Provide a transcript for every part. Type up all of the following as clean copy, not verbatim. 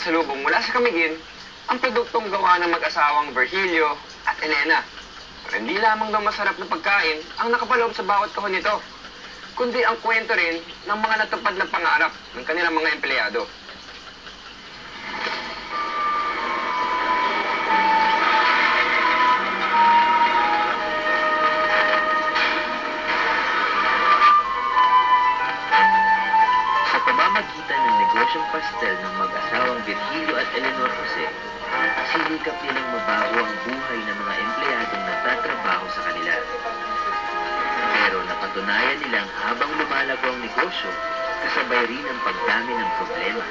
pasalubong mula sa Camiguin ang produktong gawa ng mag-asawang Virgilio at Elena. Pero hindi lamang daw masarap na pagkain ang nakapaloob sa bawat kahon nito, kundi ang kwento rin ng mga natupad na pangarap ng kanilang mga empleyado. Sa pamamagitan ng negosyong pastel ng mag-asawang Virgilio at Eleanor Jose, sinikap nilang mabago ang buhay ng mga empleyadong nagtatrabaho sa kanila. Pero napatunayan nilang habang lumalago ang negosyo, kasabay rin ang pagdami ng problema.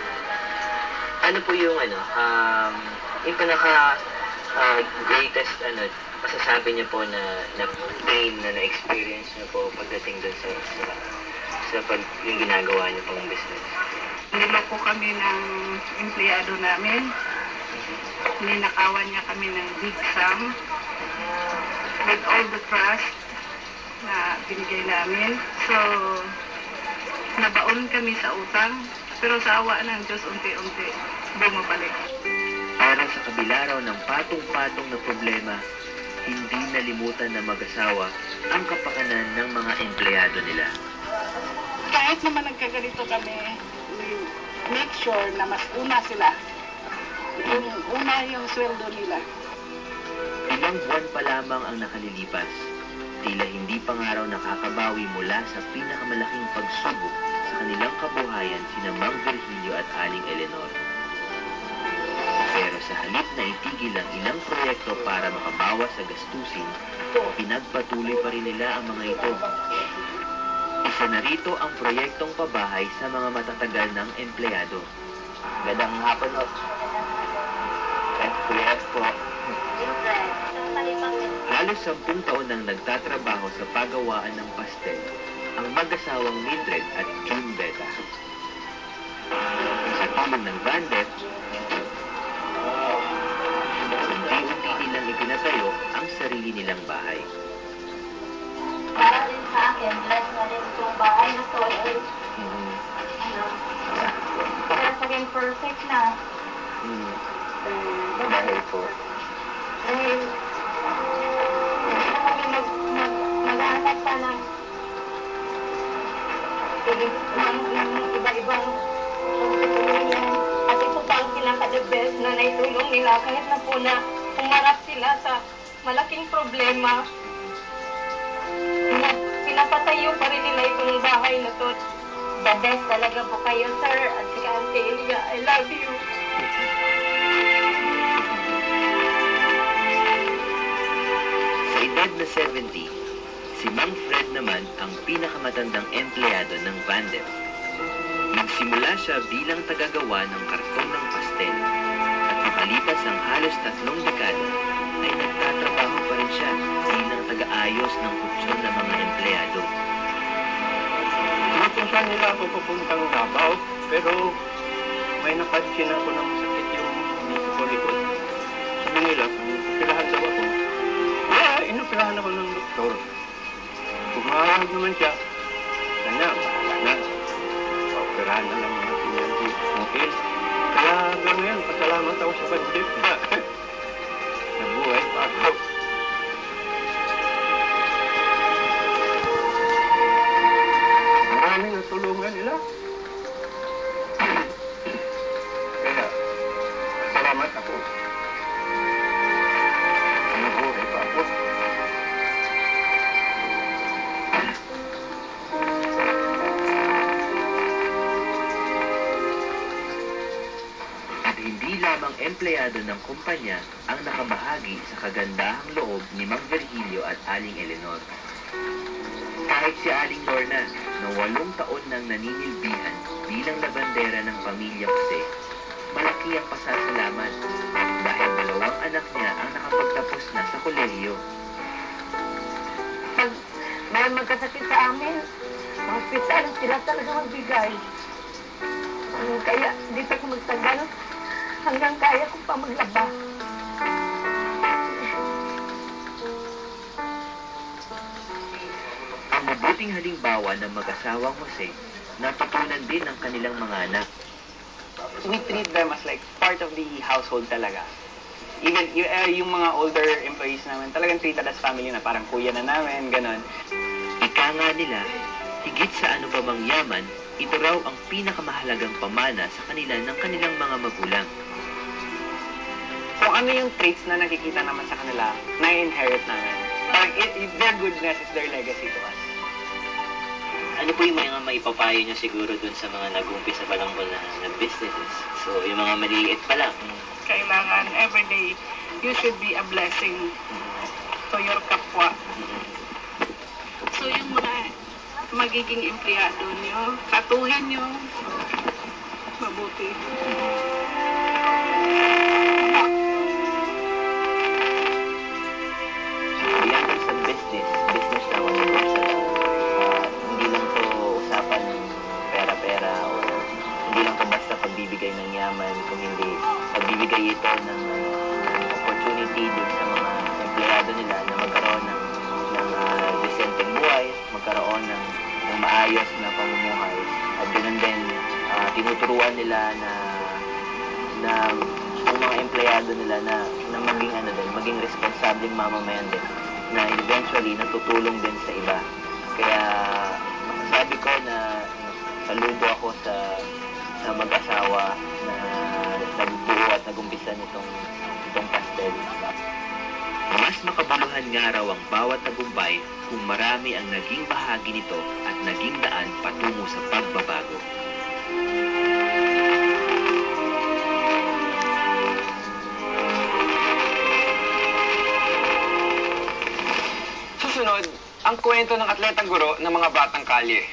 Ano po yung yung greatest masasabi niyo po na pain na na-experience niyo po pagdating doon sa yung ginagawa niyo pong business? Niloko kami ng empleyado namin. Ninakawan niya kami ng big sum with all the trust na binigay namin. So, nabaon kami sa utang, pero sa awa ng Diyos, unti-unti bumabalik. Para sa kabila raw ng patong-patong na problema, hindi nalimutan na mag-asawa ang kapakanan ng mga empleyado nila. Kahit naman nagkaganito kami, we make sure na mas una sila. Yung sweldo nila. Ilang buwan pa lamang ang nakalilipas, tila hindi pa nga raw nakakabawi mula sa pinakamalaking pagsubok sa kanilang kabuhayan sina Mang Virgilio at Aling Eleanor. Pero sa halip na itigil ang ilang proyekto para makabawas sa gastusin, pinagpatuloy pa rin nila ang mga ito. Isa na rito ang proyektong pabahay sa mga matatagal ng empleyado. Magandang hapon po. Yes po. Halos 10 taon nang nagtatrabaho sa paggawaan ng pastel ang mag-asawang Mildred at June Beta. Sa tulong ng Vandet, unti-unti nilang ipinatayo ang sarili nilang bahay. Para rin sa akin, bless na rin itong bahay na to. Kaya saging perfect na. Dahil po. Dahil, kami mag-aanap pa ng iba-ibang at ito pa ang pinaka-the best na naitulong nila kahit na po na umarap sila sa malaking problema. Pinapatayo pa rin nila itong bahay na to. The best talaga po kayo, sir, at si Auntie Elia. I love you. Sa edad na 70, si Mang Fred naman ang pinakamatandang empleyado ng Vandet. Nagsimula siya bilang tagagawa ng karton ng pastel at makalipas ang halos 3 dekada ay nagtatrabaho pa rin siya bilang taga-ayos ng kutsyon ng mga empleyado. Kung saan nila ako pupuntang Davao, pero may napansin ako ng sakit yung dito ko likod. Sabi nila, pilahan daw ako. Inupilahan ako ng doktor. Pumahag naman siya. Kanya, wala na. Paupirahan na lang natin yan si Mukil. Kaya hanggang ngayon, pasalamat ako sa bandit na nabuhay pa ako. Maraming natulungan nila. Kaya, salamat ako. Nabuhay pa ako. At hindi lamang empleyado ng kumpanya ang nakabahagi sa kagandahang loob ni Mang Virgilio at Aling Eleanor. Kahit si Aling Lorna, na 8 taon nang naninilbihan bilang labandera ng pamilya Jose, malaki ang pasasalamat dahil 2 anak niya ang nakapagtapos na sa kolehiyo. Pag may magkasakit sa amin, sa hospital, sila talaga magbigay. Kaya dito ko magtagal hanggang kaya ko pa maglaba. Ang mabuting halimbawa ng mag-asawang Jose, natutunan din ng kanilang mga anak. we treat them as like part of the household talaga. Even yung mga older employees namin, talagang treated as family na, parang kuya na namin, ganon. Ika nga nila, higit sa ano pa mang yaman, ito raw ang pinakamahalagang pamana sa kanila ng kanilang mga magulang. Kung ano yung traits na nakikita naman sa kanila, na-inherit namin. Parang their goodness is their legacy to us. Ano po yung mga maipapayo niyo siguro dun sa mga nag-umpisa pa lang po na businesses? So, yung mga maliit pa lang. Kailangan everyday, you should be a blessing to your kapwa. So yung mga magiging empleyado nyo, katuhin nyo mabuti. Beyond sa business na ako sa hindi lang to usapan ng pera-pera o hindi lang to basta pagbibigay ng yaman, kung hindi pagbibigay ito ng opportunity dun sa mga empleyado nila na magkaroon ng decenteng buhay, magkaroon ng maayos na pamumuhay, at ganun din tinuturuan nila na yung mga empleyado nila na maging responsableng mamamayan din, na eventually natutulong din sa iba. Kaya masasabi ko na saludo ako sa mag-asawa na nagbuo at nagumpisa nitong pastel. Mas makabuluhan nga raw ang bawat tagumpay kung marami ang naging bahagi nito at naging daan patungo sa pagbabago. Susunod, ang kwento ng atletang guro ng mga batang kalye.